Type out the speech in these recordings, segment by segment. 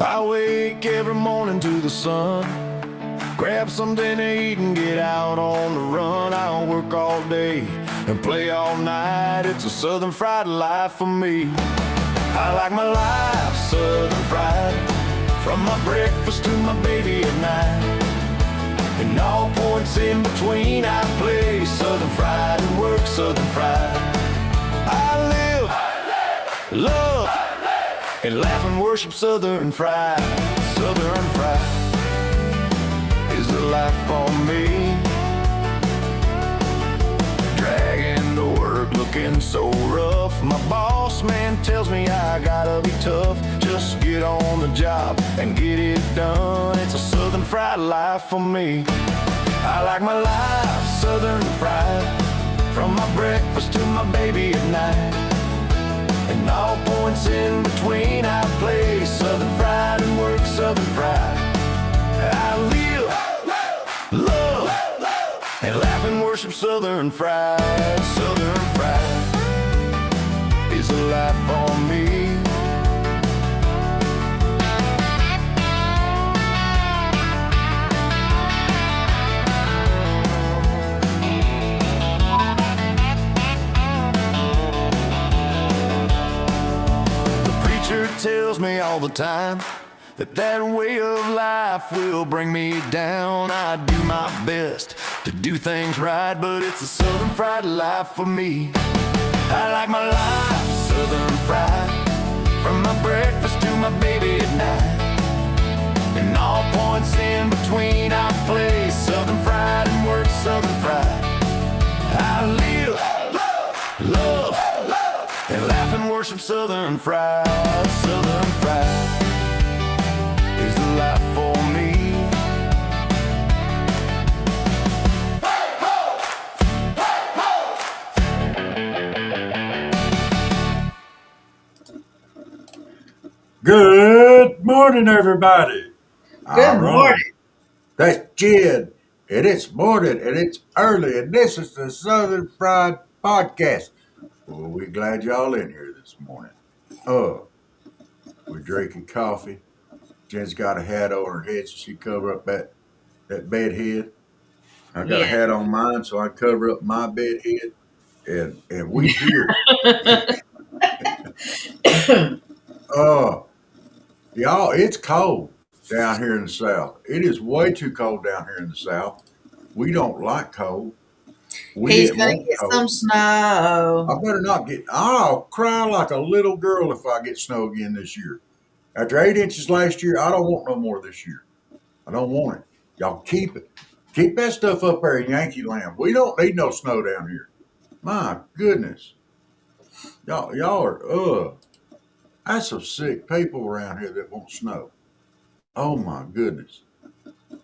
I wake every morning to the sun, grab something to eat and get out on the run. I'll work all day and play all night. It's a southern fried life for me. I like my life southern fried, from my breakfast to my baby at night. And all points in between I play southern fried and work southern fried. I live, love, and laugh and worship southern fried. Southern fried is the life for me. Dragging to work looking so rough. My boss man tells me I gotta be tough. Just get on the job and get it done. It's a southern fried life for me. I like my life southern fried, from my breakfast to my baby at night. And all points in between I play southern fried and work southern fried. I live, love, and laugh and worship southern fried. Southern fried is a life for me. Tells me all the time that way of life will bring me down. I do my best to do things right, but it's a southern fried life for me. I like my life southern fried, from my breakfast to my baby at night. And all points in between I play southern fried and work southern fried. I live, love, and laugh and worship southern fried. Southern fried is the life for me. Good morning, everybody. Good morning. That's Jed, and it's morning, and it's early, and this is the Southern Fried Podcast. Well, we're glad y'all in here this morning. We're drinking coffee. Jen's got a hat on her head so she cover up that bed head. I got a hat on mine so I cover up my bed head. And we here. Y'all, it's cold down here in the South. It is way too cold down here in the South. We don't like cold. He's going to get some snow. I better not get, I'll cry like a little girl if I get snow again this year. After 8 inches last year, I don't want no more this year. I don't want it. Y'all keep it. Keep that stuff up there in Yankee land. We don't need no snow down here. My goodness. Y'all are, that's some sick people around here that want snow. Oh my goodness.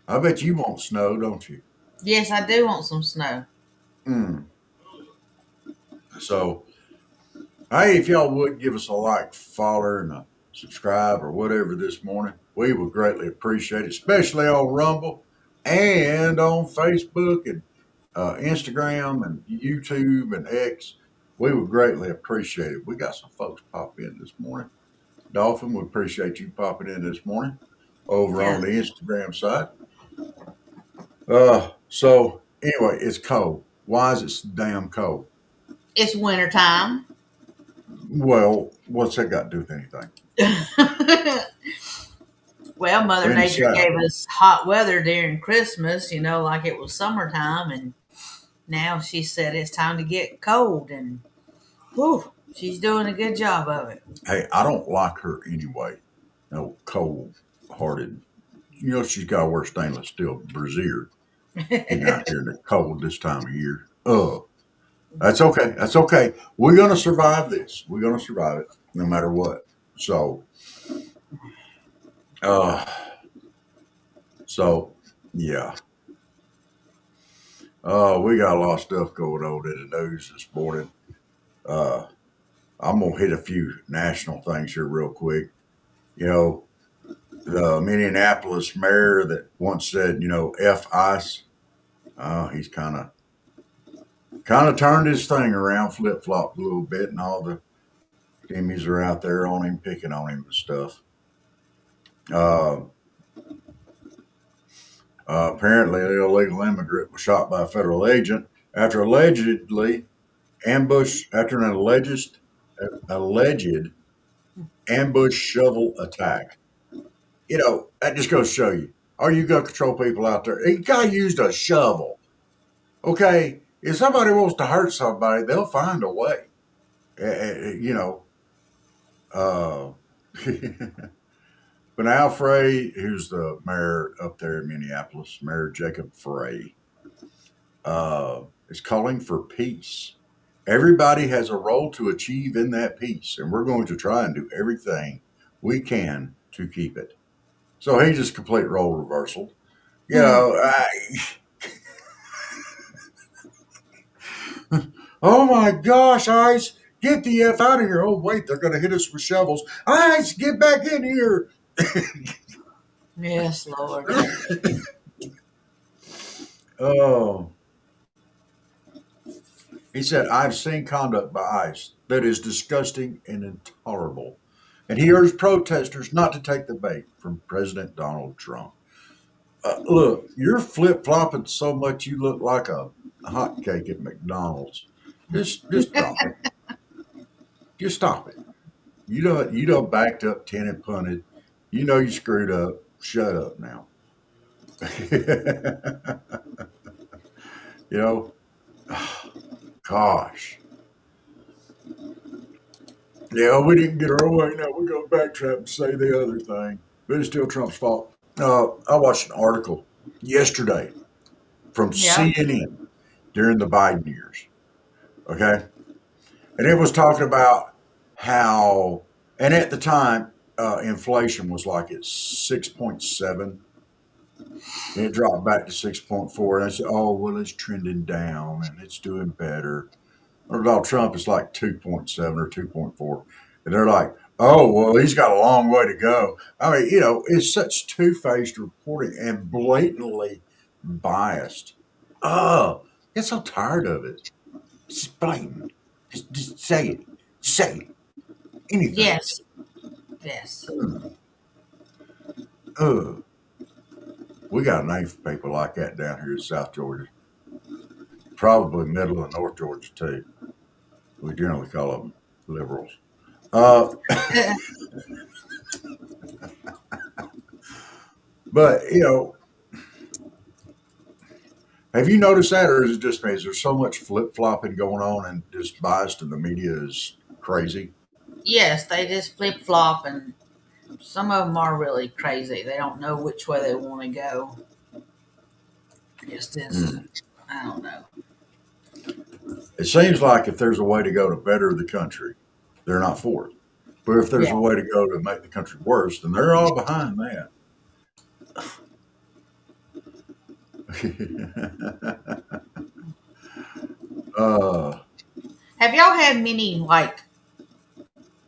I bet you want snow, don't you? Yes, I do want some snow. So, hey, if y'all would give us a like, follow, and a subscribe or whatever this morning, we would greatly appreciate it, especially on Rumble and on Facebook and Instagram and YouTube and X. We would greatly appreciate it. We got some folks pop in this morning. Dolphin, we appreciate you popping in this morning over on the Instagram side. So anyway, it's cold. Why is it so damn cold? It's wintertime. Well, what's that got to do with anything? Well, Mother Nature gave us hot weather during Christmas, like it was summertime, and now she said it's time to get cold, and whew, she's doing a good job of it. Hey, I don't like her anyway. No, cold-hearted. She's got to wear stainless steel brassiere getting out here in the cold this time of year. That's okay. That's okay. We're going to survive this. We're going to survive it no matter what. So, yeah. We got a lot of stuff going on in the news this morning. I'm going to hit a few national things here real quick. The Minneapolis mayor that once said, F ICE, he's kind of turned his thing around, flip-flopped a little bit, and all the Emmys are out there on him, picking on him and stuff. Uh, apparently, an illegal immigrant was shot by a federal agent after allegedly after an alleged ambush shovel attack. You know, that just goes to show you, are you going to control people out there? A guy used a shovel. Okay, if somebody wants to hurt somebody, they'll find a way. You know, uh, but Al Frey, who's the mayor up there in Minneapolis, Mayor Jacob Frey, is calling for peace. Everybody has a role to achieve in that peace, and we're going to try and do everything we can to keep it. So he just complete role reversal. You Hmm. know, oh my gosh, Ice, get the F out of here. Oh, wait, they're going to hit us with shovels. Ice, get back in here. Yes, Lord. Oh, he said, I've seen conduct by ICE that is disgusting and intolerable. And he urged protesters not to take the bait from President Donald Trump. Look, you're flip flopping so much you look like a hot cake at McDonald's. Just stop it. Just stop it. You don't backed up 10 and punted. You know you screwed up. Shut up now. You know, gosh. Yeah, we didn't get our way. Now we're going to backtrack and say the other thing. But it's still Trump's fault. I watched an article yesterday from Yeah. CNN during the Biden years. Okay. And it was talking about how, and at the time, inflation was like at 6.7. And it dropped back to 6.4. And I said, oh, well, it's trending down and it's doing better. Donald Trump is like 2.7 or 2.4. And they're like, oh, well, he's got a long way to go. I mean, you know, it's such two faced reporting and blatantly biased. Oh, get so tired of it. Just blatant. Just say it. Say it. Anything. Yes. Yes. Ugh. We got a name for people like that down here in South Georgia. Probably middle and North Georgia, too. We generally call them liberals. Uh, but, you know, have you noticed that, or is it just me? Is there so much flip flopping going on and just biased in the media is crazy? Yes, they just flip flop, and some of them are really crazy. They don't know which way they want to go. Just as, Mm. I don't know. It seems like if there's a way to go to better the country, they're not for it. But if there's Yeah. a way to go to make the country worse, then they're all behind that. uh, Have y'all had many like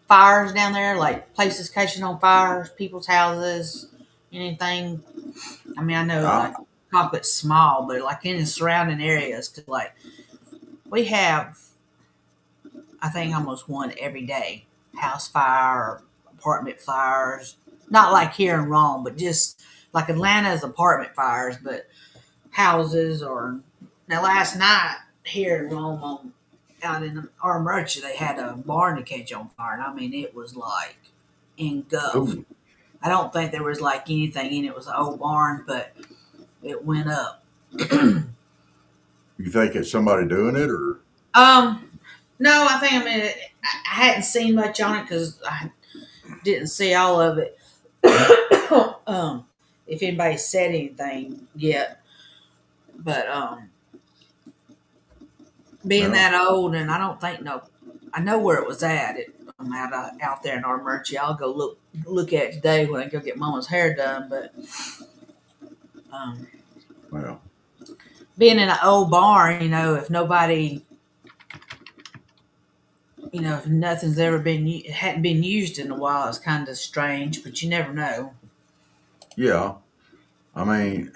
fires down there, like places catching on fires, people's houses, anything? I mean, I know I, like Concrete's small, but like in the surrounding areas, cause like we have, I think almost one every day, house fire, or apartment fires. Not like here in Rome, but just like Atlanta's apartment fires, but houses or now last night here in Rome out in our merchant they had a barn to catch on fire, and I mean it was like engulfed. ooh, I don't think there was like anything in it. It was an old barn, but it went up. you think it's somebody doing it, or No, I think I mean I hadn't seen much on it because I didn't see all of it. If anybody said anything yet, but being no? that old, and I don't think no, I know where it was at. Out there in our merchie. I'll go look at it today when I go get Mama's hair done. But um, Well, being in an old barn, you know, if nobody, you know, if nothing's ever been, it hadn't been used in a while, it's kind of strange. But you never know. yeah. I mean,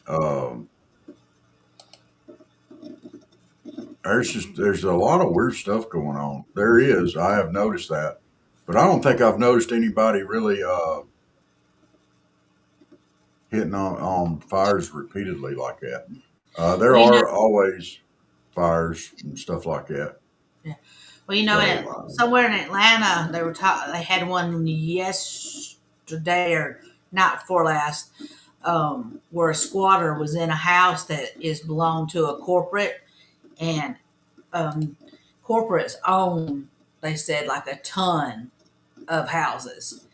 um, there's a lot of weird stuff going on. There is. I have noticed that. But I don't think I've noticed anybody really hitting on fires repeatedly like that. There Well, are always fires and stuff like that. yeah. Well, So somewhere in Atlanta, they had one yesterday or not before last, where a squatter was in a house that is belonged to a corporate, and um, corporates own, they said, like a ton of houses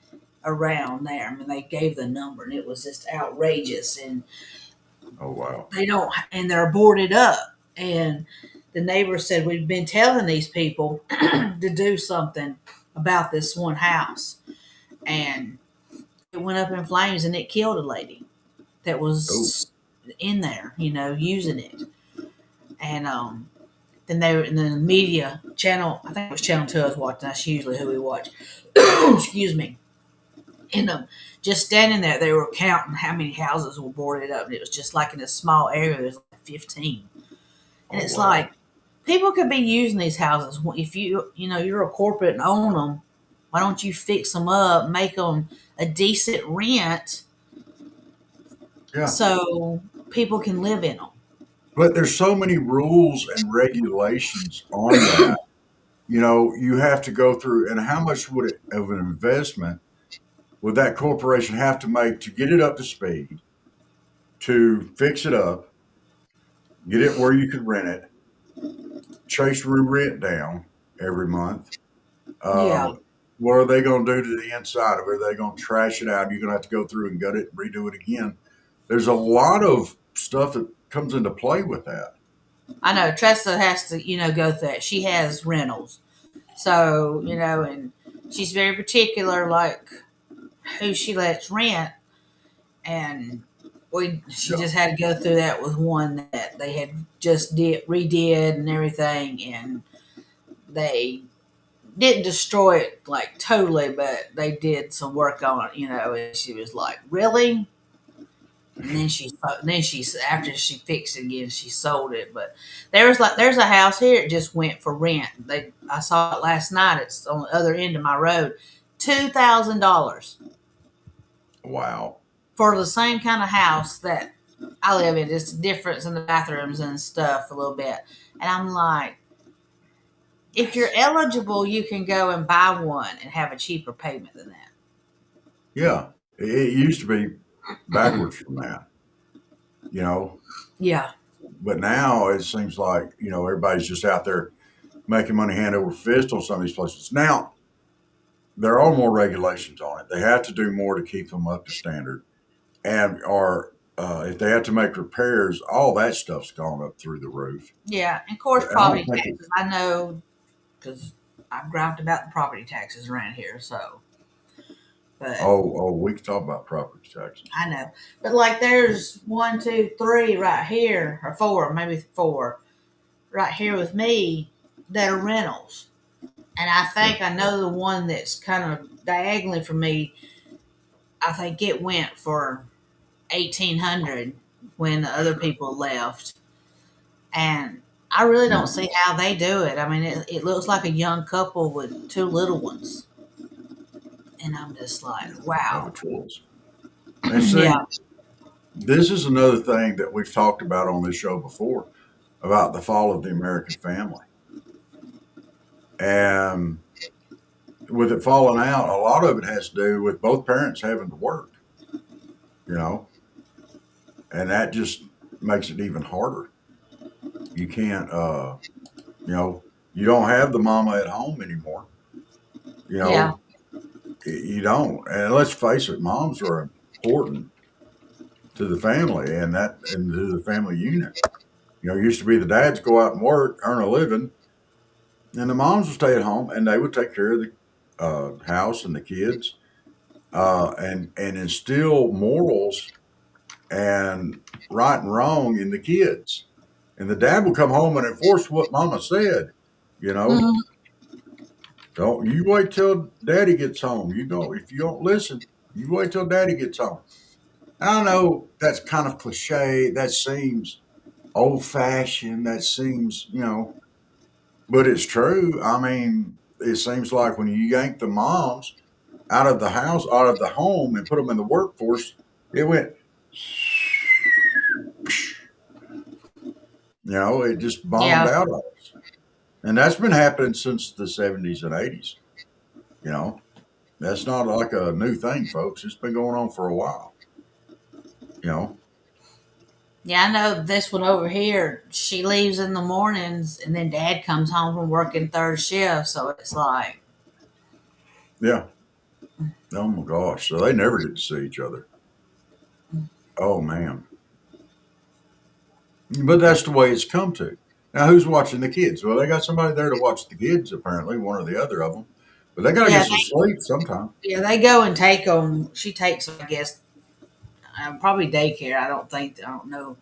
around there. I mean, they gave the number, and it was just outrageous. And oh wow, they're boarded up. And the neighbor said, we've been telling these people to do something about this one house. And it went up in flames and it killed a lady that oh was in there, using it. And then they were in the media channel. I think it was Channel 2 I was watching. That's usually who we watch. Excuse me. And just standing there, they were counting how many houses were boarded up. And it was just like in a small area, there's like 15. And oh it's wow, like, people could be using these houses. If you're a corporate and own them, why don't you fix them up, make them a decent rent, yeah. so people can live in them? But there's so many rules and regulations on that. You have to go through, and how much would it of an investment would that corporation have to make to get it up to speed, to fix it up, get it where you could rent it, chase your rent down every month? Yeah, Uh, what are they going to do to the inside of it? Are they going to trash it out? You're going to have to go through and gut it and redo it again. There's a lot of stuff that comes into play with that. I know. Tressa has to, go through that. She has rentals, so and she's very particular, like who she lets rent, and she Yeah. just had to go through that with one that they had just redid and everything, and they didn't destroy it like totally, but they did some work on it, and she was like, really? And then she after she fixed it again, she sold it. But there's a house here, it just went for rent. I saw it last night. It's on the other end of my road. $2,000 Wow. for the same kind of house that I live in. Just a difference in the bathrooms and stuff a little bit. And I'm like, if you're eligible, you can go and buy one and have a cheaper payment than that. Yeah. It used to be backwards from that, you know, Yeah. but now it seems like, everybody's just out there making money hand over fist on some of these places. Now, there are more regulations on it. They have to do more to keep them up to standard. And or if they have to make repairs, all that stuff's gone up through the roof. Yeah. And of course, I don't property think it, taxes. I know because I've griped about the property taxes around here. So, but we can talk about property taxes. I know. But like there's one, two, three right here, or four, maybe four, right here with me that are rentals. And I Yeah. think I know the one that's kind of diagonally from me. I think it went for 1,800 when the other people left, and I really don't see how they do it. I mean, it looks like a young couple with two little ones, and I'm just like, Have a wow. choice. And see, Yeah, this is another thing that we've talked about on this show before about the fall of the American family. And with it falling out, a lot of it has to do with both parents having to work, you know, and that just makes it even harder. You can't, you don't have the mama at home anymore. You yeah, know, you don't. And let's face it, moms are important to the family and to the family unit. It used to be the dads go out and work, earn a living, and the moms would stay at home and they would take care of the house and the kids, and instill morals and right and wrong in the kids. And the dad would come home and enforce what mama said. You know, mhm, don't you wait till daddy gets home. You don't if you don't listen. You wait till daddy gets home. I know that's kind of cliche. That seems old fashioned. That seems, but it's true. I mean, it seems like when you yank the moms out of the house, out of the home, and put them in the workforce, it went, it just bombed Yeah. out on us. And that's been happening since the 70s and 80s. You know, that's not like a new thing, folks. It's been going on for a while. You know, Yeah, I know this one over here. She leaves in the mornings, and then Dad comes home from working third shift. So it's like, yeah. Oh my gosh. So they never get to see each other. Oh man. But that's the way it's come to. Now, who's watching the kids? Well, they got somebody there to watch the kids, apparently, one or the other of them. But they got to yeah, get some sleep sometime. yeah, they go and take them. She takes them, I guess, probably daycare. I don't know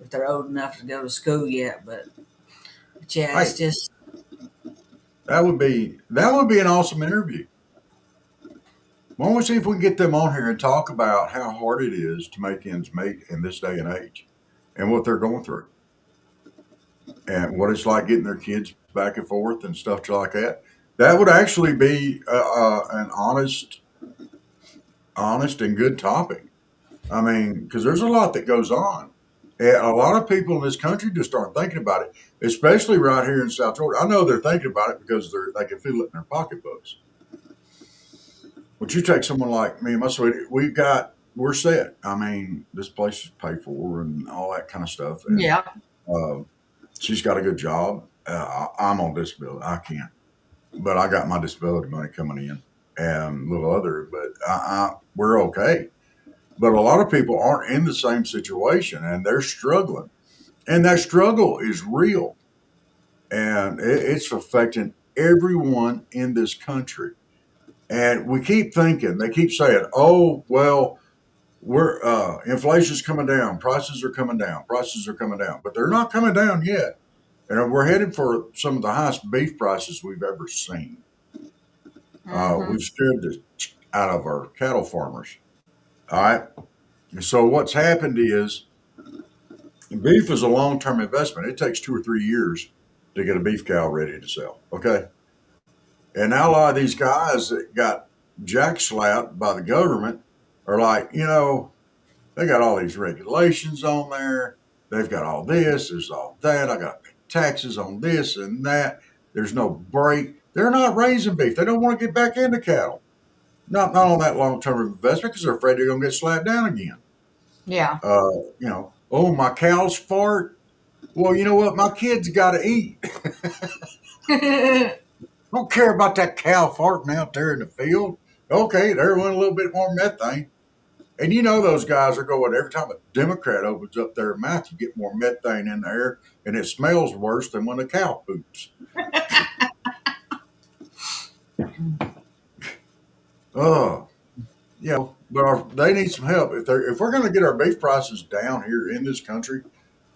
if they're old enough to go to school yet, but yeah, Hey, it's just, that would be an awesome interview. Why don't we see if we can get them on here and talk about how hard it is to make ends meet in this day and age, and what they're going through, and what it's like getting their kids back and forth and stuff like that. That would actually be an honest and good topic. I mean, because there's a lot that goes on. And a lot of people in this country just aren't thinking about it, especially right here in South Georgia. I know they're thinking about it because they can feel it in their pocketbooks. But you take someone like me and my sweetie, we're set. I mean, this place is paid for and all that kind of stuff. And yeah. uh, she's got a good job. I'm on disability. I can't, but I got my disability money coming in and a little other. But we're okay. But a lot of people aren't in the same situation and they're struggling. And that struggle is real. And it's affecting everyone in this country. And we keep thinking, they keep saying, oh, well, we're inflation's coming down, prices are coming down, prices are coming down. But they're not coming down yet. And we're headed for some of the highest beef prices we've ever seen. Hmm. We've scared the out of our cattle farmers. All right. So what's happened is beef is a long-term investment. It takes 2 or 3 years to get a beef cow ready to sell. Okay. And now a lot of these guys that got jack slapped by the government are like, they got all these regulations on there. They've got all this, there's all that. I got to pay taxes on this and that. There's no break. They're not raising beef. They don't want to get back into cattle. Not on that long-term investment because they're afraid they're going to get slapped down again. Yeah. Oh, my cows fart. Well, you know what? My kids got to eat. Don't care about that cow farting out there in the field. Okay, there went a little bit more methane. And those guys are going, every time a Democrat opens up their mouth, you get more methane in the air, and it smells worse than when a cow poops. Oh, but they need some help. If we're going to get our beef prices down here in this country,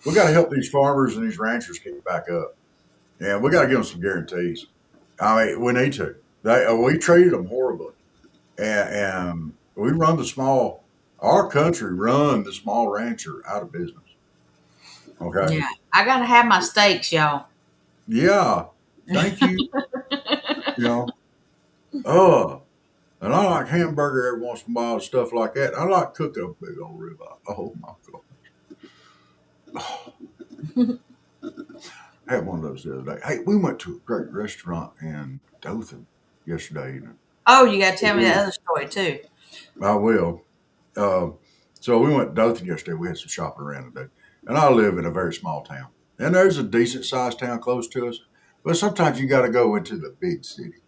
we got to help these farmers and these ranchers get back up. And we got to give them some guarantees. I mean, we need to. We treated them horribly, and we our country run the small rancher out of business. Okay. Yeah. I got to have my steaks, y'all. Yeah. Thank you. Oh, and I like hamburger every once in a while, stuff like that. I like cook a big old ribeye. Oh my god. I had one of those the other day. Hey, we went to a great restaurant in Dothan yesterday evening. Oh, you got to tell me that other story too. I will. So we went to Dothan yesterday. We had some shopping around today. And I live in a very small town. And there's a decent sized town close to us. But sometimes you got to go into the big city.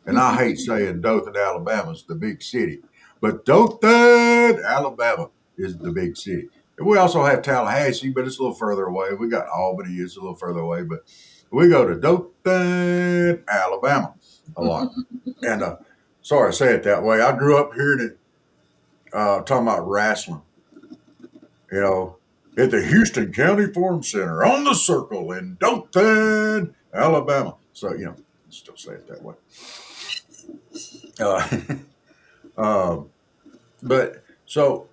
And I hate saying Dothan, Alabama is the big city. But Dothan, Alabama is the big city. And we also have Tallahassee, but it's a little further away. We got Albany, it's a little further away. But we go to Dothan, Alabama a lot. And sorry I say it that way. I grew up hearing it talking about wrestling, at the Houston County Farm Center on the Circle in Dothan, Alabama. So, still say it that way. But so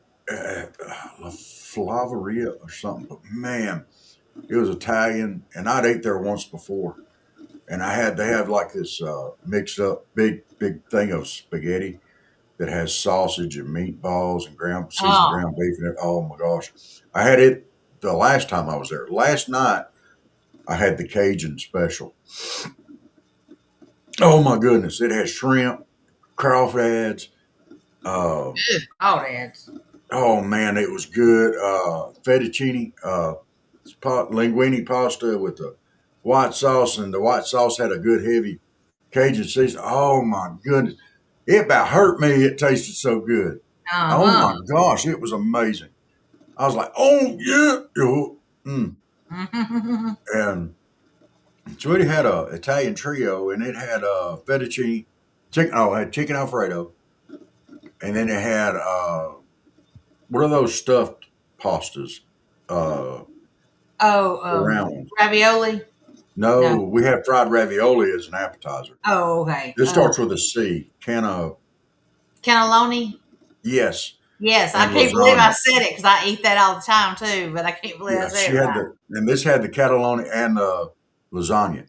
La Flavaria or something, but man, it was Italian, and I'd ate there once before, and they have like this mixed up big thing of spaghetti that has sausage and meatballs and seasoned Oh, ground beef in it. Oh my gosh, I had it the last time I was there. Last night I had the Cajun special. Oh my goodness, it has shrimp, crawdads. Uh, crawdads. oh man, it was good. Fettuccine, linguine pasta with the white sauce, and the white sauce had a good heavy Cajun season. Oh my goodness, it about hurt me. It tasted so good. Oh Uh my gosh, it was amazing. I was like, oh yeah, mm. huh. And so it had a Italian trio, and it had fettuccine chicken. Oh, it had chicken Alfredo, and then it had what are those stuffed pastas? Uh, Oh, the round ones. ravioli. No, No. we had fried ravioli as an appetizer. Oh, okay. This starts with a C. Cannelloni. Yes, Yes, I and can't believe I lasagna. said it because I eat that all the time too. But I can't believe I Yeah, said she it had right. and this had the cataloni and the lasagna.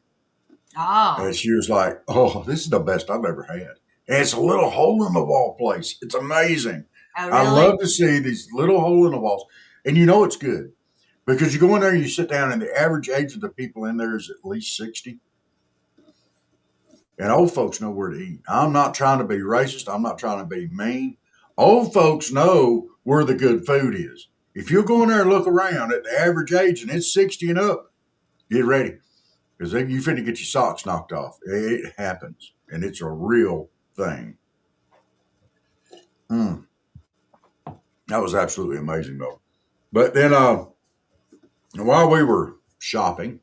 Oh, And she was like, "Oh, this is the best I've ever had." And it's a little hole in the wall place. It's amazing. oh, I really? love to see these little hole in the walls, and you know it's good because you go in there and you sit down, and the average age of the people in there is at least 60. And old folks know where to eat. I'm not trying to be racist. I'm not trying to be mean. Old folks know where the good food is. If you go in there and look around at the average age and it's 60 and up, get ready because you finna get your socks knocked off. It happens, and it's a real thing. Mm, that was absolutely amazing, though. But then, while we were shopping,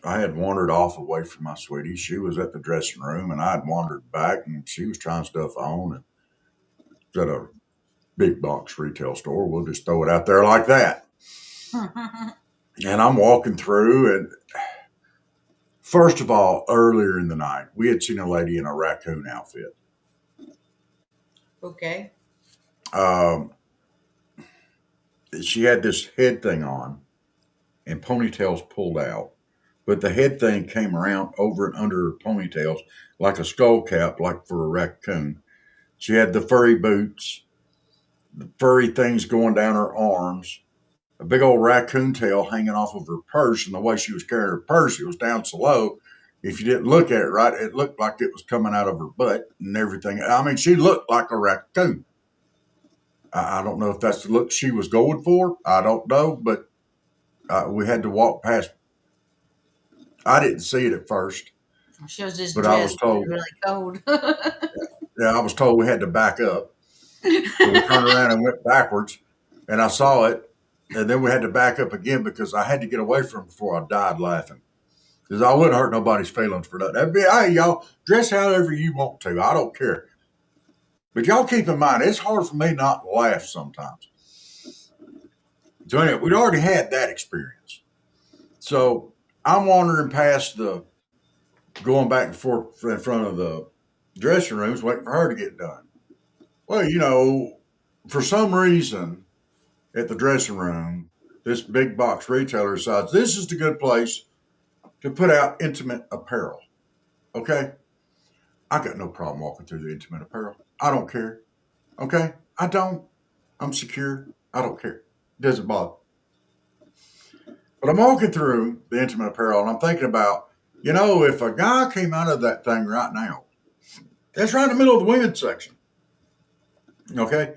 I had wandered off away from my sweetie. She was at the dressing room, and I had wandered back, and she was trying stuff on. And it's at a big box retail store. We'll just throw it out there like that. And I'm walking through, and first of all, earlier in the night, we had seen a lady in a raccoon outfit. Okay. Um, she had this head thing on and ponytails pulled out, but the head thing came around over and under her ponytails like a skull cap, like for a raccoon. She had the furry boots, the furry things going down her arms, a big old raccoon tail hanging off of her purse, and the way she was carrying her purse, it was down so low. If you didn't look at it right, it looked like it was coming out of her butt and everything. I mean, she looked like a raccoon. I don't know if that's the look she was going for. I don't know, but we had to walk past. I didn't see it at first, She was just but I was dressed told, really cold. yeah, I was told we had to back up. So we turned around and went backwards, and I saw it, and then we had to back up again because I had to get away from it before I died laughing. Because I wouldn't hurt nobody's feelings for that. That'd be, hey, y'all, dress however you want to. I don't care. But y'all keep in mind, it's hard for me not to laugh sometimes. So anyway, we'd already had that experience. So I'm wandering past going back and forth in front of the dressing rooms, waiting for her to get done. Well, for some reason at the dressing room, this big box retailer decides this is the good place to put out intimate apparel. Okay? I got no problem walking through the intimate apparel. I don't care. Okay? I don't. I'm secure. I don't care. It doesn't bother. But I'm walking through the intimate apparel and I'm thinking about, if a guy came out of that thing right now, that's right in the middle of the women's section. Okay?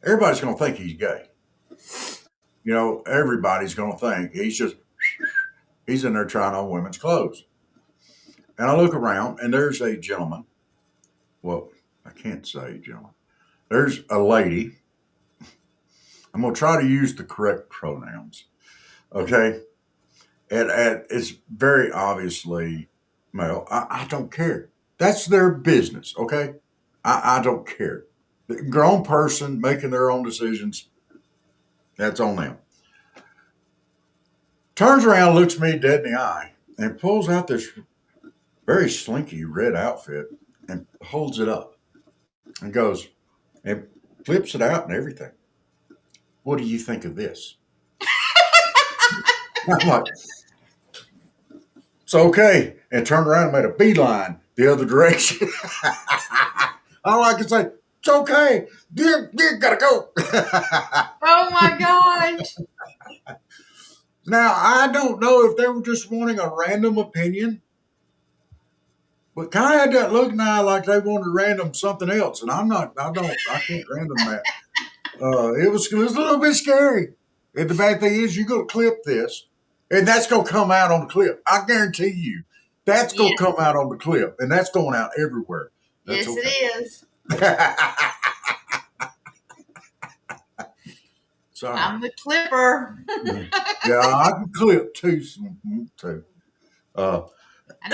Everybody's going to think he's gay. Everybody's going to think he's in there trying on women's clothes. And I look around and there's a gentleman. Well, I can't say gentleman. There's a lady. I'm going to try to use the correct pronouns. Okay? And it's very obviously male. I don't care. That's their business. Okay? I don't care. The grown person making their own decisions, that's on them. Turns around, looks me dead in the eye, and pulls out this very slinky red outfit and holds it up and goes and flips it out and everything. What do you think of this? I'm like, It's okay. And turned around and made a beeline the other direction. All I can say, it's okay. You gotta go. Oh my gosh. Now, I don't know if they were just wanting a random opinion, but kind of had that look now like they wanted random something else. And I can't random that. It was a little bit scary. And the bad thing is, you're going to clip this, and that's going to come out on the clip. I guarantee you. That's going to come out on the clip, and that's going out everywhere. That's Yes, okay. it is. Sorry. I'm the clipper. Yeah, I can clip too. I need to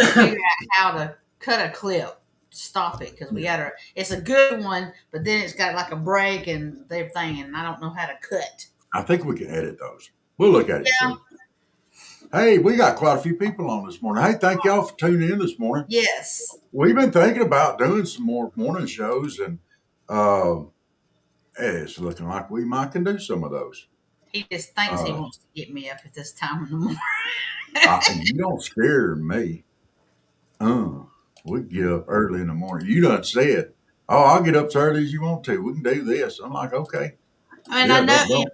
figure out how to cut a clip. Stop it because we gotta. It's a good one, but then it's got like a break and everything, and I don't know how to cut. I think we can edit those. We'll look at it. Yeah. Soon. Hey, we got quite a few people on this morning. Hey, thank y'all for tuning in this morning. Yes. We've been thinking about doing some more morning shows, and it's looking like we might can do some of those. He just thinks he wants to get me up at this time in the morning. You don't scare me. We get up early in the morning. You done said, "Oh, I'll get up as early as you want to. We can do this." I'm like, okay. I mean, I know.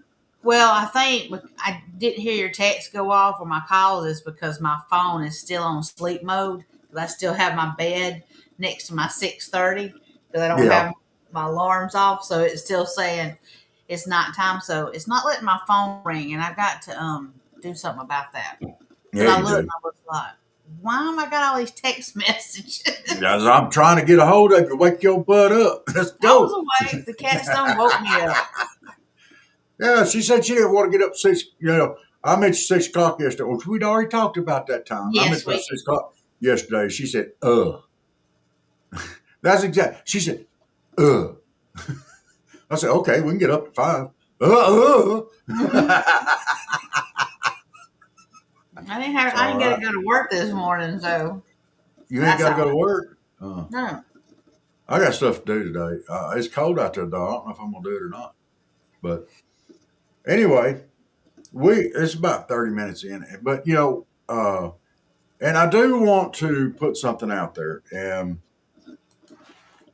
Well, I think I didn't hear your text go off or my calls is because my phone is still on sleep mode. I still have my bed next to my 6:30 because I don't have my alarms off, so it's still saying it's nighttime. So it's not letting my phone ring, and I've got to do something about that. Yeah, I looked and I was like, why am I got all these text messages? I'm trying to get a hold of you. Wake your butt up. Let's go. I was awake. The cats don't woke me up. Yeah, she said she didn't want to get up 6. I mentioned 6 o'clock yesterday. Well, we'd already talked about that time. Yes, I mentioned about 6 o'clock yesterday. She said, That's exact. She said, I said, okay, we can get up at 5. I didn't got to go to work this morning, so. You ain't got to go to work? No. I got stuff to do today. It's cold out there, though. I don't know if I'm going to do it or not. But anyway, it's about 30 minutes in. But, and I do want to put something out there. And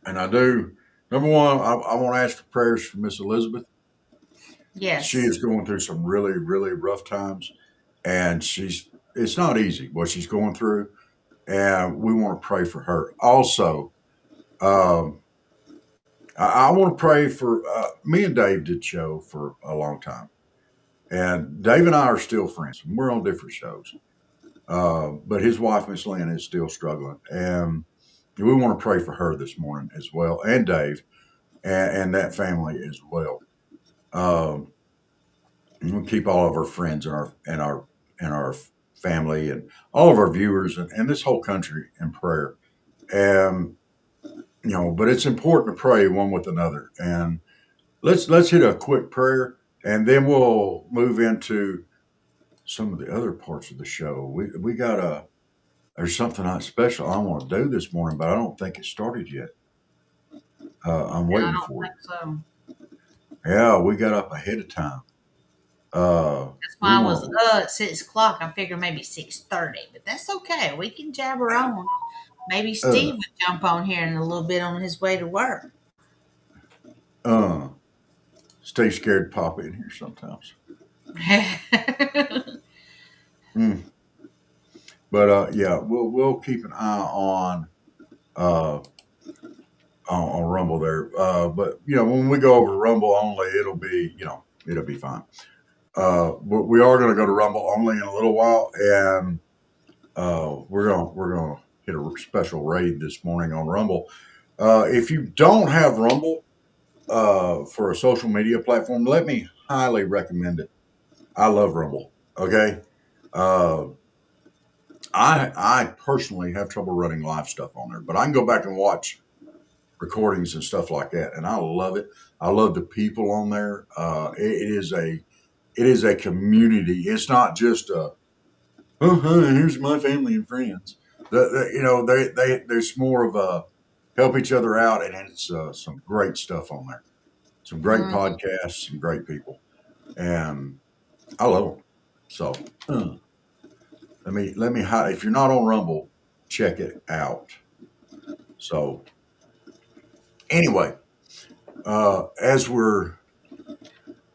I do. Number one, I want to ask for prayers for Miss Elizabeth. Yes. She is going through some really, really rough times. And it's not easy what she's going through. And we want to pray for her. Also, I want to pray for me and Dave did show for a long time. And Dave and I are still friends. We're on different shows. But his wife, Miss Lynn, is still struggling. And we want to pray for her this morning as well, and Dave and that family as well. We'll keep all of our friends and our family and all of our viewers and this whole country in prayer. And but it's important to pray one with another. And let's hit a quick prayer, and then we'll move into some of the other parts of the show. We got there's something special I want to do this morning, but I don't think it started yet. I'm waiting for it. So. Yeah, we got up ahead of time. That's why I was at 6 o'clock. I figured maybe 6:30, but that's okay. We can jabber on. Maybe Steve would jump on here in a little bit on his way to work. Steve's scared to pop in here sometimes. But yeah, we'll keep an eye on Rumble there. But when we go over Rumble only, it'll be fine. But we are going to go to Rumble only in a little while, and we're gonna hit a special raid this morning on Rumble. If you don't have Rumble for a social media platform, let me highly recommend it. I love Rumble. Okay. I personally have trouble running live stuff on there, but I can go back and watch recordings and stuff like that, and I love it. I love the people on there. It is a community. It's not just here's my family and friends. There's more of a help each other out, and it's some great stuff on there. Some great podcasts, some great people, and I love them. So, let me hide. If you're not on Rumble, check it out. So anyway, as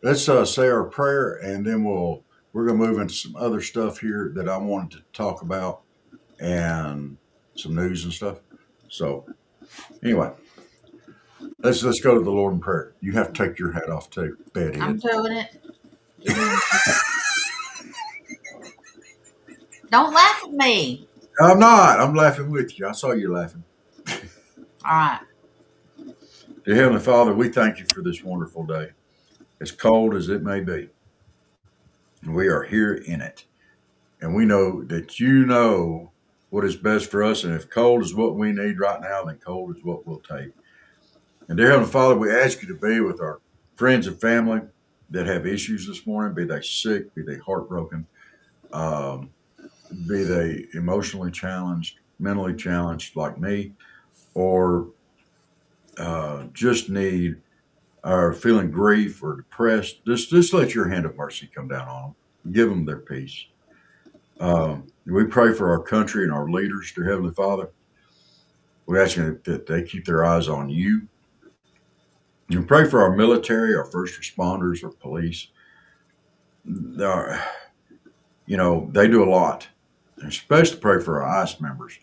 let's say our prayer, and then we're gonna move into some other stuff here that I wanted to talk about, and some news and stuff. So anyway, let's go to the Lord in prayer. You have to take your hat off too, bedhead. I'm doing it. Don't laugh at me. I'm not. I'm laughing with you. I saw you laughing. All right. Dear Heavenly Father, we thank you for this wonderful day, as cold as it may be. We are here in it. And we know that you know what is best for us. And if cold is what we need right now, then cold is what we'll take. And dear Heavenly Father, we ask you to be with our friends and family that have issues this morning, be they sick, be they heartbroken, be they emotionally challenged, mentally challenged like me, or just need or feeling grief or depressed. Just let your hand of mercy come down on them. Give them their peace. We pray for our country and our leaders, dear Heavenly Father. We ask you that they keep their eyes on you. And pray for our military, our first responders, our police. They do a lot. And especially pray for our ICE members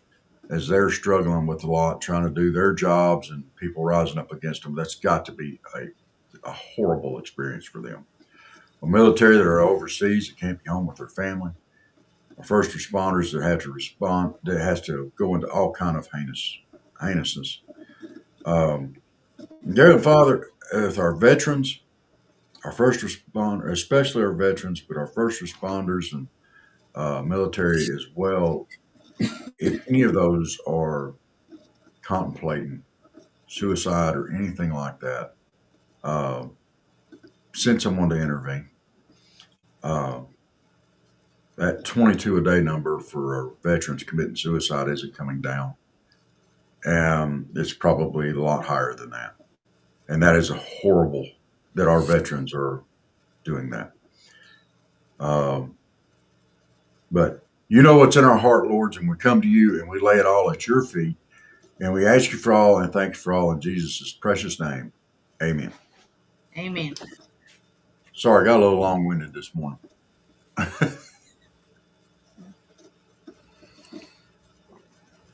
as they're struggling with a lot, trying to do their jobs and people rising up against them. That's got to be a horrible experience for them. A military that are overseas that can't be home with their family. Our first responders that have to respond, that has to go into all kind of heinousness. Dear Father, with our veterans, our first responder, especially our veterans, but our first responders and military as well, if any of those are contemplating suicide or anything like that, send someone to intervene. That 22 a day number for our veterans committing suicide isn't coming down. And it's probably a lot higher than that. And that is horrible that our veterans are doing that. But you know what's in our heart, Lords, and we come to you and we lay it all at your feet. And we ask you for all and thank you for all in Jesus' precious name. Amen. Amen. Sorry, I got a little long-winded this morning.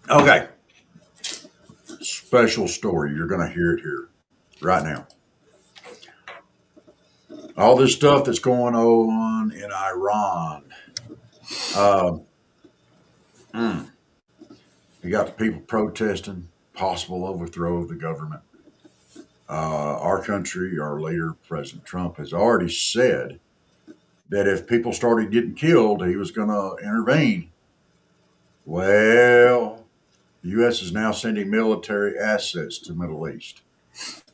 Okay. Special story. You're going to hear it here right now. All this stuff that's going on in Iran. You got the people protesting, possible overthrow of the government. Our country, our leader, President Trump, has already said that if people started getting killed, he was going to intervene. Well, the U.S. is now sending military assets to the Middle East.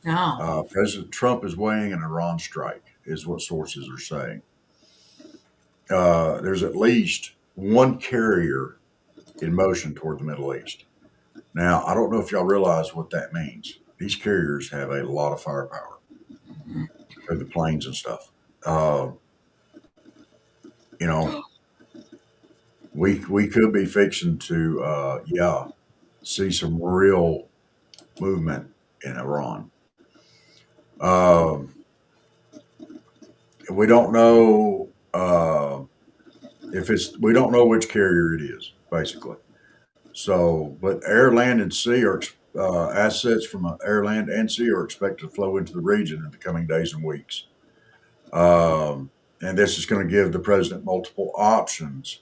Oh. President Trump is weighing an Iran strike, is what sources are saying. There's at least one carrier in motion toward the Middle East. Now, I don't know if y'all realize what that means. These carriers have a lot of firepower with the planes and stuff. We could be fixing to, see some real movement in Iran. We don't know we don't know which carrier it is, basically. So, but air, land, and sea are assets from air, land, and sea are expected to flow into the region in the coming days and weeks. And this is going to give the president multiple options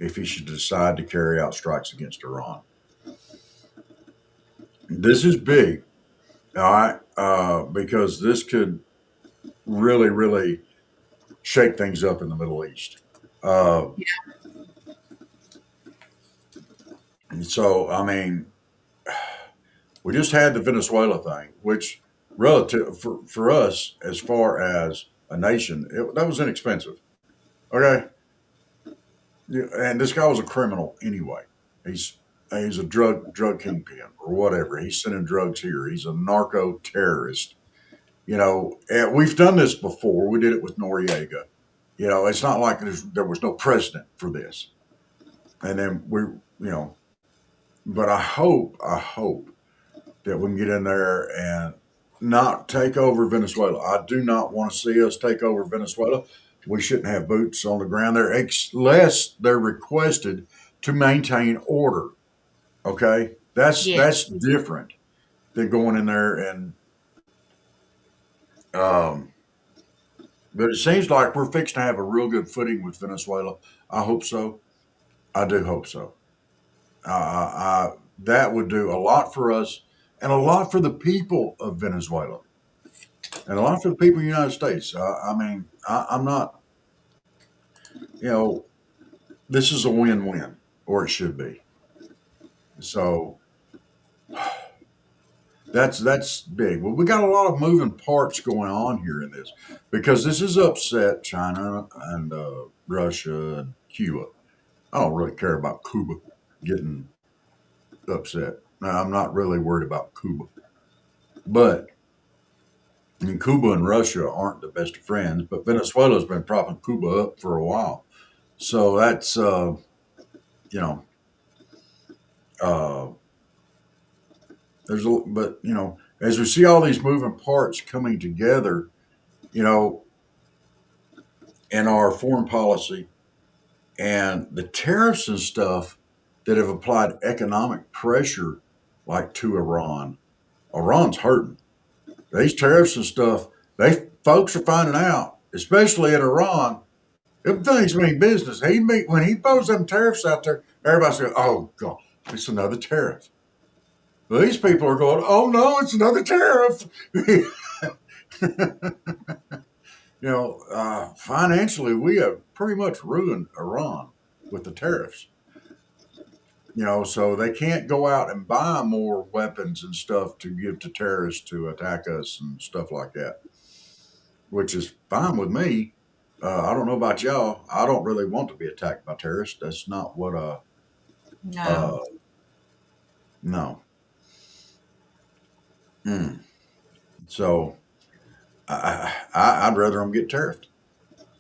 if he should decide to carry out strikes against Iran. This is big, all right, because this could really, really shake things up in the Middle East. And so, I mean, we just had the Venezuela thing, which relative for us, as far as a nation, that was inexpensive. Okay. And this guy was a criminal anyway. He's a drug kingpin or whatever. He's sending drugs here. He's a narco terrorist. And we've done this before. We did it with Noriega. It's not like there was no precedent for this. and then but I hope that we can get in there and not take over Venezuela. I do not want to see us take over Venezuela. We shouldn't have boots on the ground there unless they're requested to maintain order. Okay, that's Yes. different than going in there and. Um, but it seems like we're fixing to have a real good footing with Venezuela. I hope so. I do hope so. That would do a lot for us and a lot for the people of Venezuela and a lot for the people of the United States. I mean, I'm not, you know, this is a win-win, or it should be. So that's big. Well, we got a lot of moving parts going on here in this because this has upset China and Russia and Cuba. I don't really care about Cuba getting upset. Now, I'm not really worried about Cuba, but and Cuba and Russia aren't the best of friends, but Venezuela's been propping Cuba up for a while. So that's, you know, uh, but, as we see all these moving parts coming together, you know, in our foreign policy and the tariffs and stuff that have applied economic pressure, like to Iran, Iran's hurting. These tariffs and stuff, folks are finding out, especially in Iran. Them things mean business. When he throws them tariffs out there, everybody's going, "Oh God, it's another tariff." Well, these people are going, "Oh no, it's another tariff." Financially, we have pretty much ruined Iran with the tariffs. So they can't go out and buy more weapons and stuff to give to terrorists to attack us and stuff like that, which is fine with me. I don't know about y'all. I don't really want to be attacked by terrorists. That's not what. No. No. Mm. So I'd rather them get tariffed.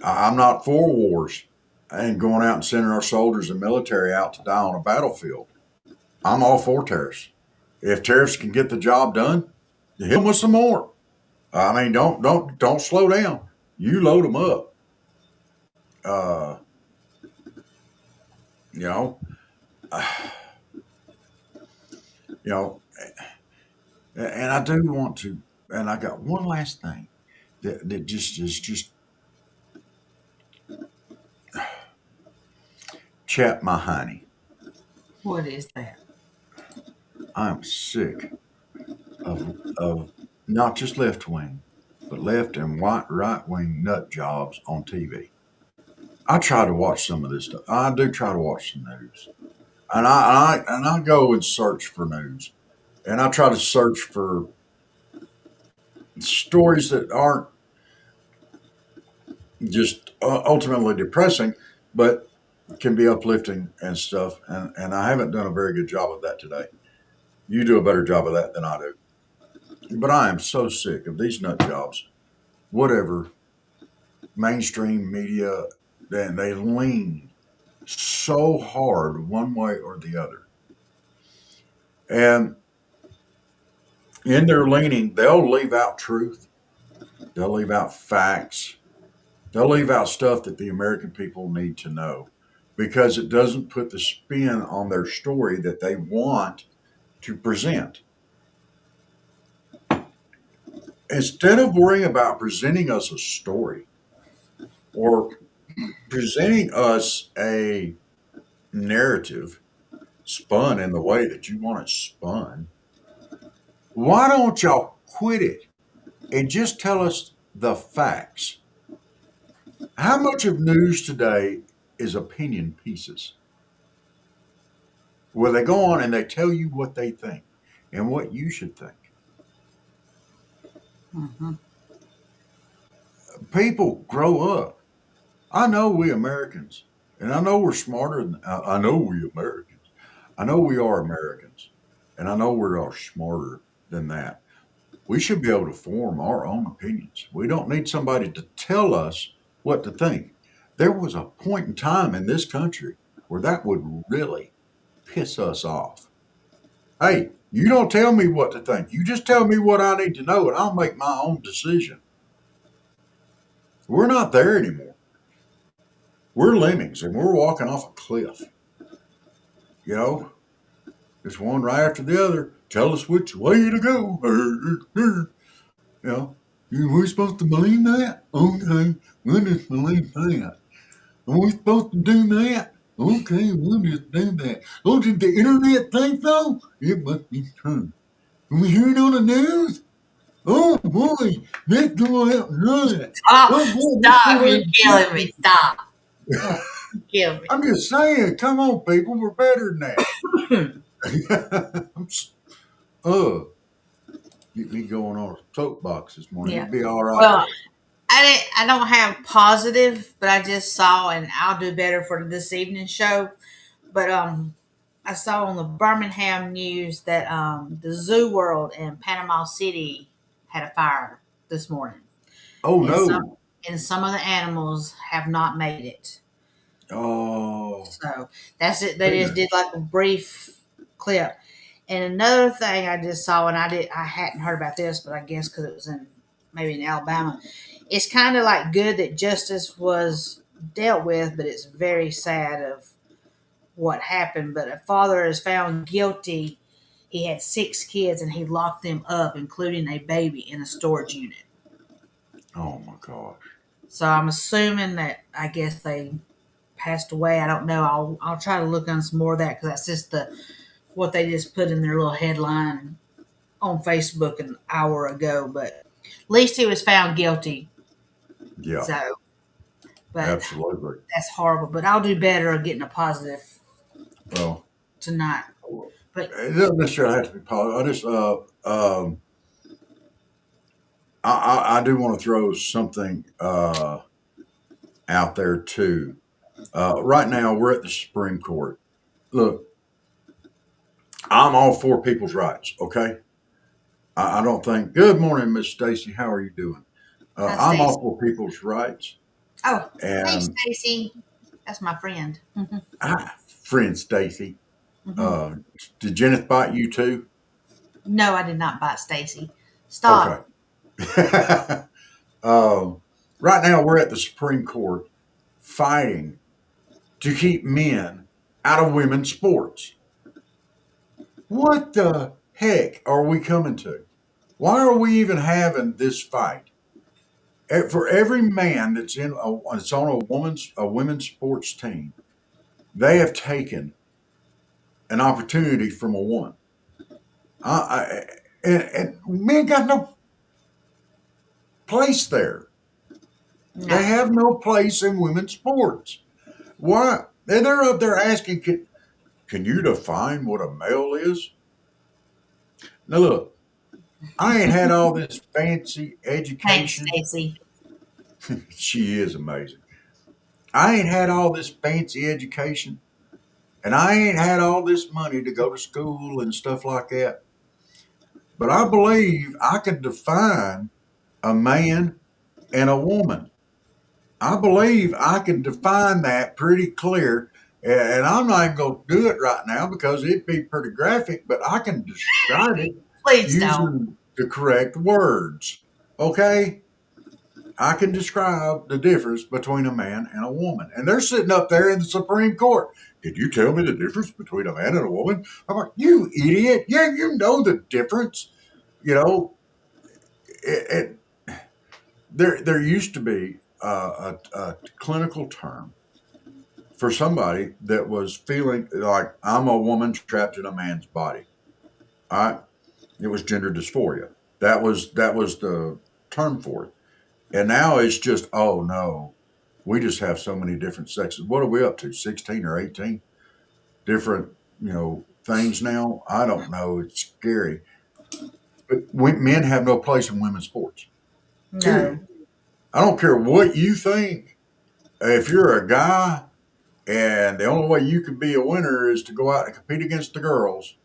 I'm not for wars and going out and sending our soldiers and military out to die on a battlefield. I'm all for tariffs. If tariffs can get the job done, hit them with some more. I mean, don't slow down. You load them up. Uh, you know, you know, and I do want to. And I got one last thing that just chap my honey. What is that? I'm sick of not just left wing, but left and right wing nut jobs on TV. I try to watch some of this stuff. I do try to watch some news, and I go and search for news, and I try to search for stories that aren't just ultimately depressing, but can be uplifting and stuff. And I haven't done a very good job of that today. You do a better job of that than I do. But I am so sick of these nut jobs, whatever mainstream media, then they lean so hard one way or the other. And in their leaning, they'll leave out truth, they'll leave out facts, they'll leave out stuff that the American people need to know because it doesn't put the spin on their story that they want to present. Instead of worrying about presenting us a story or presenting us a narrative spun in the way that you want it spun, why don't y'all quit it and just tell us the facts? How much of news today is opinion pieces where they go on and they tell you what they think and what you should think? Mm-hmm. People grow up. I know we Americans, and I know we're smarter than I know we Americans. I know we are Americans, and I know we are smarter than that. We should be able to form our own opinions. We don't need somebody to tell us what to think. There was a point in time in this country where that would really piss us off. Hey, you don't tell me what to think. You just tell me what I need to know, and I'll make my own decision. We're not there anymore. We're lemmings, and we're walking off a cliff. You know, just one right after the other. Tell us which way to go. You know, we're supposed to believe that? Okay, we'll just believe that. Are we supposed to do that? Okay, we'll just do that. Oh, did the internet think so? It must be true. Can we hear it on the news? Oh boy, let's go out and run. Stop! Oh boy, Stop! You're killing me. Stop! Oh, you kill me. I'm just saying, come on, people, we're better than that. Get me going on a soapbox this morning. Yeah. It'd be all right. Well, I don't have positive, but I just saw, and I'll do better for this evening show. But I saw on the Birmingham news that the Zoo World in Panama City had a fire this morning, Oh and no. some of the animals have not made it. Oh. So that's it. They just did like a brief clip. And another thing I just saw, and I hadn't heard about this, but I guess because it was maybe in Alabama, it's kind of like good that justice was dealt with, but it's very sad of what happened. But a father is found guilty. He had 6 kids, and he locked them up, including a baby, in a storage unit. Oh my gosh. So I'm assuming that I guess they passed away. I don't know. I'll try to look on some more of that because that's just what they just put in their little headline on Facebook an hour ago. But at least he was found guilty. Yeah. So, but Absolutely. that's horrible. But I'll do better at getting a positive Well, tonight. But it doesn't necessarily have to be positive. I do want to throw something out there too. Right now, we're at the Supreme Court. Look, I'm all for people's rights. Okay, I don't think. Good morning, Miss Stacy. How are you doing? Hi, I'm all Stacy. for people's rights. Oh, hey, And Stacy. That's my friend. hi, friend Stacy. Mhm. Did Jeneth bite you too? No, I did not bite Stacy. Stop. Okay. Right now, we're at the Supreme Court fighting to keep men out of women's sports. What the heck are we coming to? Why are we even having this fight? For every man that's on a women's sports team, they have taken an opportunity from a woman. And men got no place there. No. They have no place in women's sports. Why? And they're up there asking, can you define what a male is? Now look, I ain't had all this fancy Thanks, education. Stacy. She is amazing. I ain't had all this fancy education, and I ain't had all this money to go to school and stuff like that. But I believe I can define a man and a woman. I believe I can define that pretty clear. And I'm not even going to do it right now because it'd be pretty graphic, but I can describe it Please don't. using the correct words. Okay? I can describe the difference between a man and a woman. And they're sitting up there in the Supreme Court. Can you tell me the difference between a man and a woman? I'm like, you idiot. Yeah, you know the difference. You know, there used to be a clinical term for somebody that was feeling like I'm a woman trapped in a man's body. All right. It was gender dysphoria. That was the term for it. And now it's just, oh no, we just have so many different sexes. What are we up to? 16 or 18 different, things now. I don't know. It's scary. But men have no place in women's sports. No. Period. I don't care what you think. If you're a guy and the only way you can be a winner is to go out and compete against the girls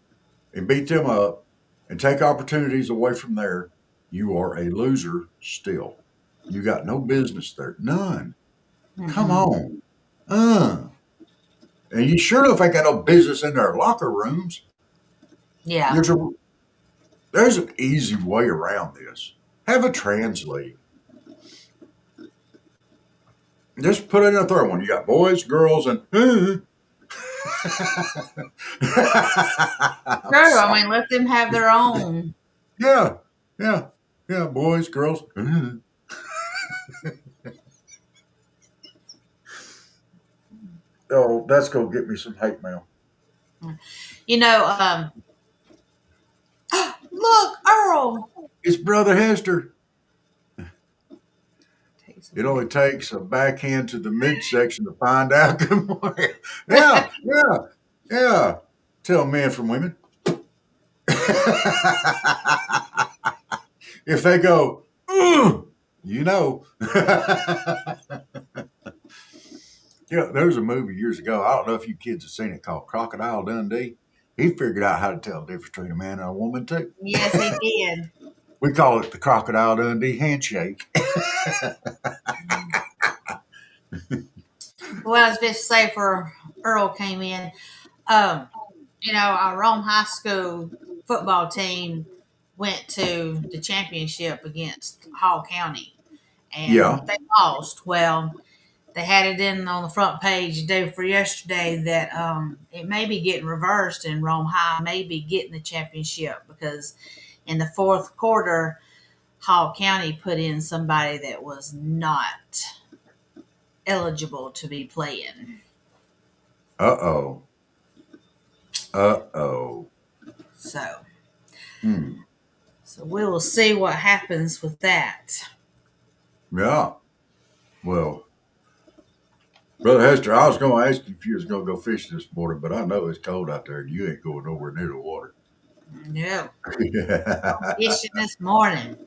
and beat them up and take opportunities away from there, you are a loser still. You got no business there. None. Come on. And you sure enough ain't got no business in their locker rooms. Yeah. There's an easy way around this. Have a translate. Just put it in a third one. You got boys, girls, and True. I mean, let them have their own. yeah, boys, girls. Oh, that's gonna get me some hate mail. You know, look, Earl. It's Brother Hester. It only takes a backhand to the midsection to find out. Good morning. Yeah. Tell men from women. If they go, you know. Yeah, there was a movie years ago. I don't know if you kids have seen it called Crocodile Dundee. He figured out how to tell the difference between a man and a woman too. Yes, he did. We call it the Crocodile Dundee handshake. Well, I was just say for Earl came in. You know, our Rome High School football team went to the championship against Hall County, and Yeah. they lost. Well, they had it in on the front page day before yesterday that it may be getting reversed, and Rome High may be getting the championship because in the fourth quarter, Hall County put in somebody that was not eligible to be playing. Uh-oh. So, Hmm. so we will see what happens with that. Yeah. Well, Brother Hester, I was going to ask you if you was going to go fishing this morning, but I know it's cold out there and you ain't going nowhere near the water. No, fishing this morning.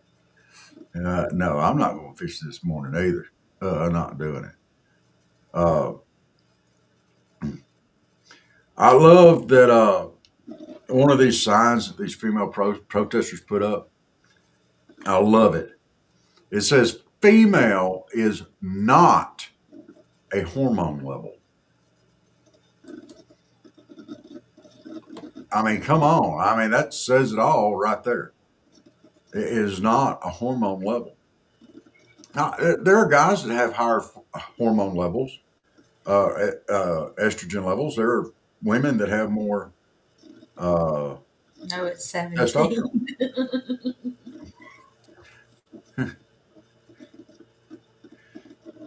No, I'm not going to fish this morning either. I'm not doing it. I love that one of these signs that these female protesters put up. I love it. It says female is not a hormone level. I mean, come on. I mean, that says it all right there. It is not a hormone level. Now, there are guys that have higher hormone levels, estrogen levels. There are women that have more No, it's 17. testosterone.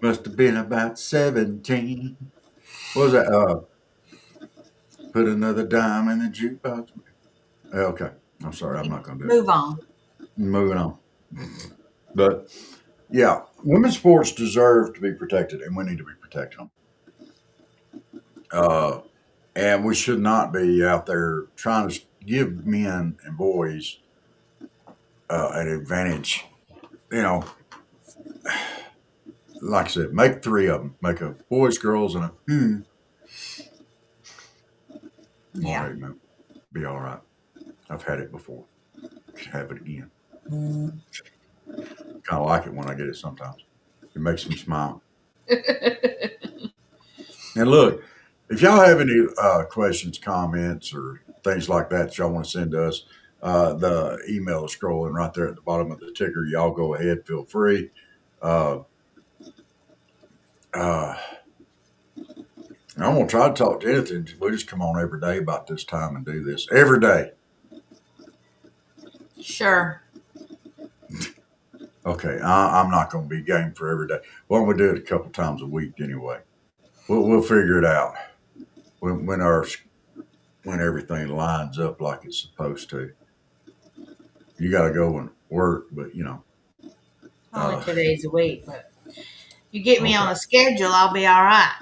Must have been about 17. What was that? Put another dime in the jukebox. Okay. I'm sorry. I'm not going to do it. Move on. Moving on. But yeah, women's sports deserve to be protected, and we need to be protecting them. And we should not be out there trying to give men and boys an advantage. You know, like I said, make three of them. Make a boys, girls, and a Yeah. All right, man. Be all right. I've had it before. Could have it again. Kind of like it when I get it sometimes. It makes me smile. And look, if y'all have any questions, comments, or things like that y'all want to send to us, the email is scrolling right there at the bottom of the ticker. Y'all go ahead, feel free. I'm going to try to talk to anything. We just come on every day about this time and do this every day. Sure. Okay, I'm not going to be game for every day. Why don't we do it a couple times a week anyway? We'll figure it out when everything lines up like it's supposed to. You got to go and work, but you know. Only 2 days a week, but you get me on a schedule, I'll be all right.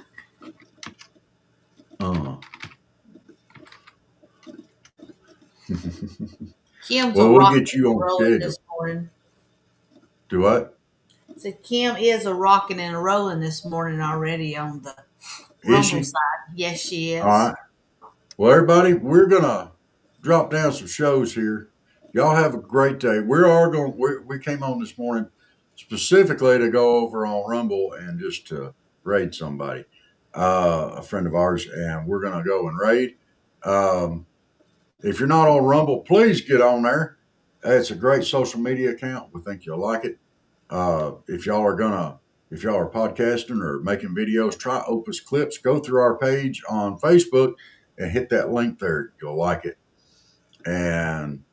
Kim's we'll get you on schedule this morning. Do what? So Kim is a rocking and a rolling this morning already on the Rumble side. Yes, she is. All right. Well, everybody, we're gonna drop down some shows here. Y'all have a great day. We came on this morning specifically to go over on Rumble and just to raid somebody. a friend of ours, and we're going to go and raid. If you're not on Rumble, please get on there. It's a great social media account. We think you'll like it. If y'all are podcasting or making videos, try Opus Clips. Go through our page on Facebook and hit that link there. You'll like it. And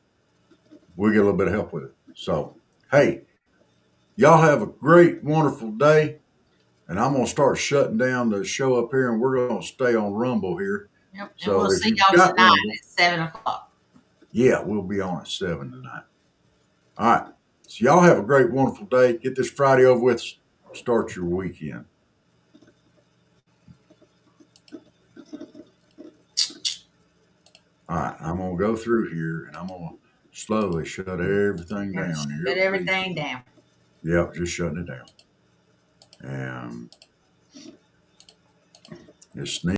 we'll get a little bit of help with it. So, hey, y'all have a great, wonderful day. And I'm going to start shutting down the show up here, and we're going to stay on Rumble here. Yep. So And we'll if see you've y'all got tonight Rumble, at 7 o'clock. yeah, we'll be on at 7 tonight. All right. So y'all have a great, wonderful day. Get this Friday over with. Start your weekend. All right. I'm going to go through here, and I'm going to slowly shut everything down here. Shut everything down. Yep, just shutting it down. And just sneak.